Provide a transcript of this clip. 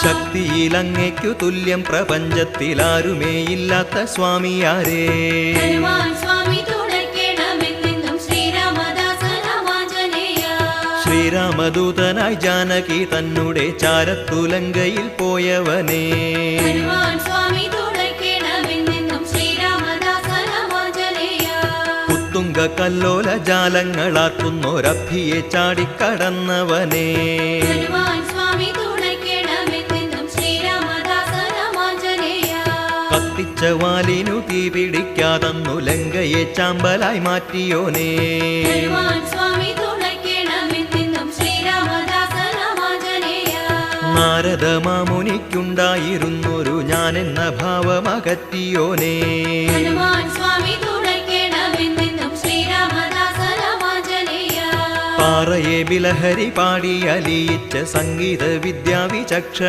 ശക്തിയിലങ്ങയ്ക്കു തുല്യം പ്രപഞ്ചത്തിലാരുമേയില്ലാത്ത സ്വാമിയാരേ. ശ്രീരാമദൂതനായി ജാനകി തന്നുടെ ചാരത്തുലങ്കയിൽ പോയവനേ. ഉത്തുംഗ കല്ലോല ജാലങ്ങളാക്കുന്നൊരഭിയെ ചാടിക്കടന്നവനേ. കത്തിച്ച വാലിനു തീ പിടിക്കാതന്നു ലങ്കയെ ചാമ്പലായി മാറ്റിയോനേ. നാരദ മാമുനിക്കുണ്ടായിരുന്നൊരു ഞാനെന്ന ഭാവമകറ്റിയോനേ. പാറയെ ബിലഹരി പാടി അലിയിച്ച സംഗീത വിദ്യാവിചക്ഷ